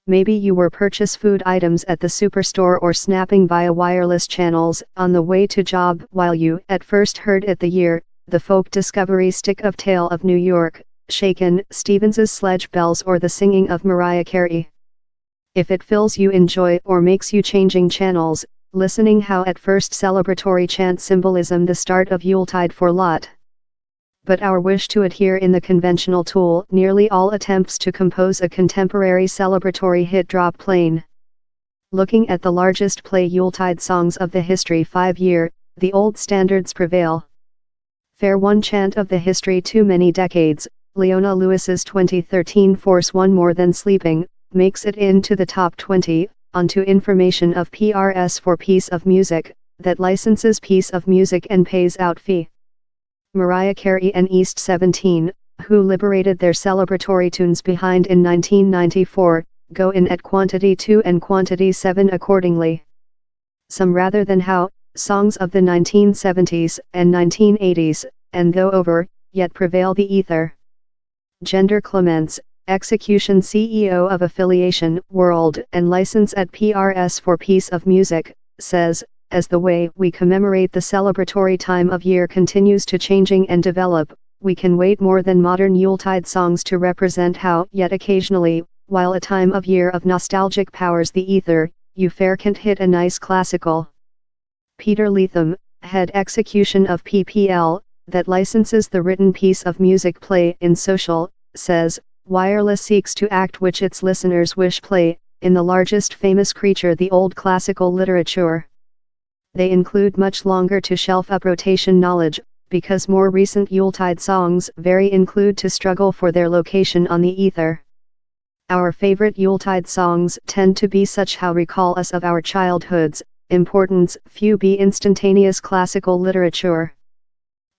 Maybe you were purchase food items at the superstore or snapping via wireless channels on the way to job while you at first heard it the folk discovery stick of Tale of New York, Shaken, Stevens's Sledge Bells or the singing of Mariah Carey. If it fills you in joy or makes you changing channels, listening how at first celebratory chant symbolism the start of Yuletide for lot. But our wish to adhere in the conventional tool nearly all attempts to compose a contemporary celebratory hit drop plain. Looking at the largest play Yuletide songs of the history 5-year, the old standards prevail. Fair one chant of the history too many decades, Leona Lewis's 2013 Force One More Than Sleeping, makes it into the top 20, onto information of PRS for piece of music, that licenses piece of music and pays out fee. Mariah Carey and East 17, who liberated their celebratory tunes behind in 1994, go in at quantity 2 and quantity 7 accordingly. Some rather than how, songs of the 1970s and 1980s, and though over, yet prevail the ether. Gender Clements, Execution CEO of Affiliation World and license at PRS for piece of music, says, as the way we commemorate the celebratory time of year continues to changing and develop, we can wait more than modern Yuletide songs to represent how, yet occasionally, while a time of year of nostalgic powers the ether, you fair can't hit a nice classical. Peter Leatham, head execution of PPL, that licenses the written piece of music play in social, says, wireless seeks to act which its listeners wish play, in the largest famous creature the old classical literature. They include much longer to shelf up rotation knowledge, because more recent Yuletide songs very include to struggle for their location on the ether. Our favorite Yuletide songs tend to be such how recall us of our childhoods, importance few be instantaneous classical literature.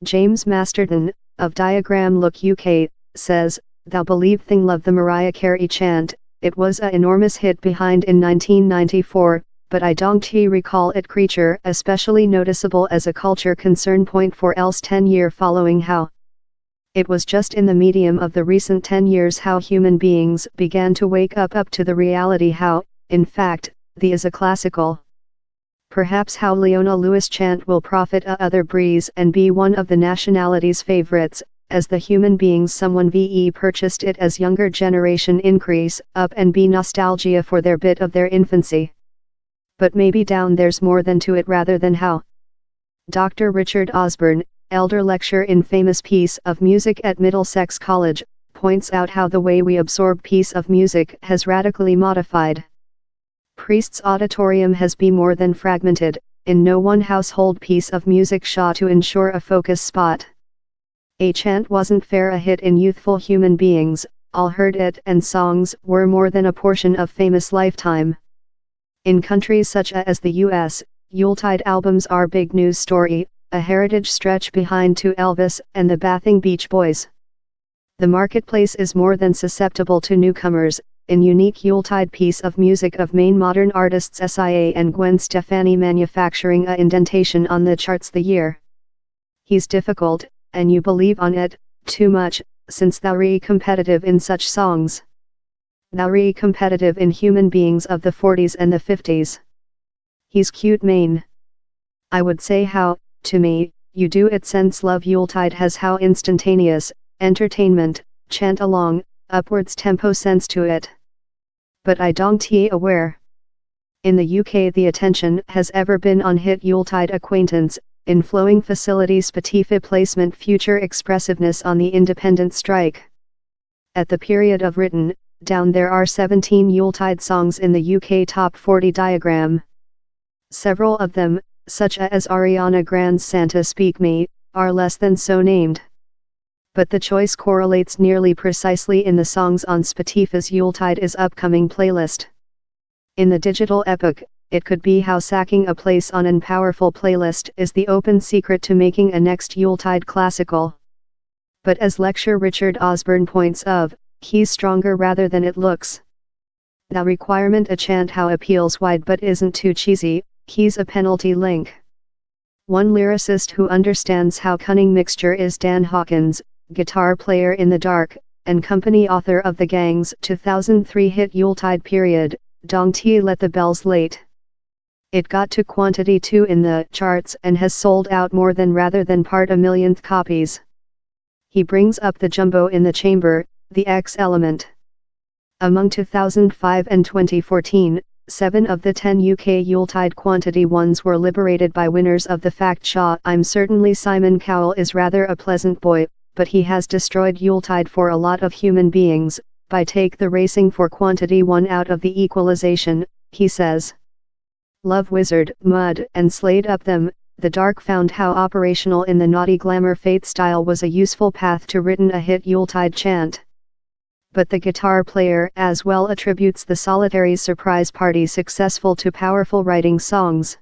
James Masterton, of Diagram Look UK, says, Thou Believe Thing Love the Mariah Carey chant, it was a enormous hit behind in 1994, but I don't recall it creature especially noticeable as a culture concern point for else 10-year following how. It was just in the medium of the recent 10 years how human beings began to wake up to the reality how, in fact, the is a classical. Perhaps how Leona Lewis chant will profit a other breeze and be one of the nationality's favorites, as the human beings someone ve purchased it as younger generation increase up and be nostalgia for their bit of their infancy. But maybe down there's more than to it rather than how. Dr. Richard Osborne, elder lecturer in famous piece of music at Middlesex College, points out how the way we absorb piece of music has radically modified. Priest's auditorium has been more than fragmented, in no one household piece of music shaw to ensure a focus spot. A chant wasn't fair a hit in youthful human beings, all heard it and songs were more than a portion of famous lifetime. In countries such as the US, Yuletide albums are big news story, a heritage stretch behind to Elvis and the Bathing Beach Boys. The marketplace is more than susceptible to newcomers, in unique Yuletide piece of music of main modern artists SIA and Gwen Stefani manufacturing a indentation on the charts the year. He's difficult, and you believe on it, too much, since thou re competitive in such songs. Thou re competitive in human beings of the 40s and the 50s. He's cute main. I would say how, to me, you do it sense love Yuletide has how instantaneous, entertainment, chant along, upwards tempo sense to it. But I don't aware. In the UK the attention has ever been on hit Yuletide acquaintance, in flowing facilities Spotify placement future expressiveness on the independent strike. At the period of written, down there are 17 Yuletide songs in the UK top 40 diagram. Several of them, such as Ariana Grande's Santa Speak Me, are less than so named. But the choice correlates nearly precisely in the songs on Spotify's Yuletide is upcoming playlist. In the digital epoch, it could be how sacking a place on an powerful playlist is the open secret to making a next Yuletide classical. But as lecturer Richard Osborne points of, he's stronger rather than it looks. The requirement a chant how appeals wide but isn't too cheesy, he's a penalty link. One lyricist who understands how cunning mixture is Dan Hawkins, guitar player in The Dark, and company author of the Gang's 2003 hit Yuletide period, Dong Tie Let the Bells Late. It got to quantity 2 in the charts and has sold out more than rather than part a millionth copies. He brings up the jumbo in the chamber, the X element. Among 2005 and 2014, 7 of the 10 UK Yuletide quantity ones were liberated by winners of the fact Shaw. I'm certainly Simon Cowell is rather a pleasant boy, but he has destroyed Yuletide for a lot of human beings, by take the racing for quantity 1 out of the equalization, he says. Love Wizard, Mud, and Slade up them. The Dark found how operational in the naughty glamour faith style was a useful path to written a hit Yuletide chant. But the guitar player as well attributes the Solitary's surprise party successful to powerful writing songs.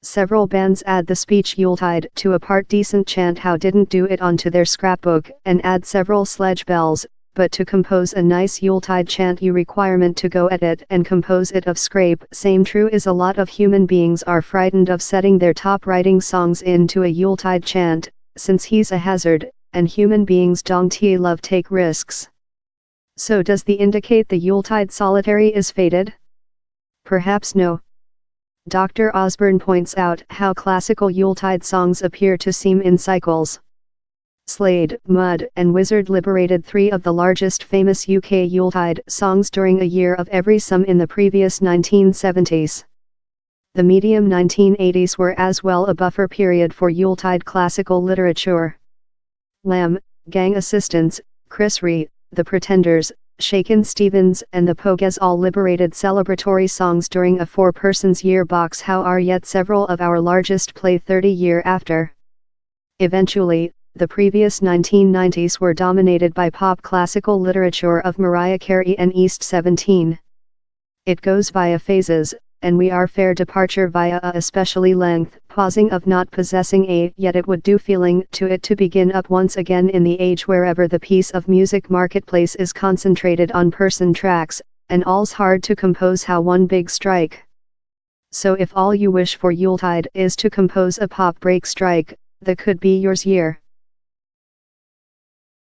Several bands add the speech Yuletide to a part decent chant how didn't do it onto their scrapbook and add several sledge bells, but to compose a nice Yuletide chant you requirement to go at it and compose it of scrape. Same true is a lot of human beings are frightened of setting their top writing songs into a Yuletide chant, since he's a hazard, and human beings Dong Tie love take risks. So does the indicate the Yuletide solitary is fated? Perhaps no. Dr. Osborne points out how classical Yuletide songs appear to seem in cycles. Slade, Mud, and Wizard liberated 3 of the largest famous UK Yuletide songs during a year of every some in the previous 1970s. The medium 1980s were as well a buffer period for Yuletide classical literature. Lamb, Gang Assistants, Chris Ree, The Pretenders, Shakin' Stevens and the Pogues all liberated celebratory songs during a 4-person's year box. How are yet several of our largest play 30 year after. Eventually, the previous 1990s were dominated by pop classical literature of Mariah Carey and East 17. It goes via phases, and we are fair departure via a especially length, pausing of not possessing a yet it would do feeling to it to begin up once again in the age wherever the piece of music marketplace is concentrated on person tracks, and all's hard to compose how one big strike. So if all you wish for Yuletide is to compose a pop break strike, that could be yours year.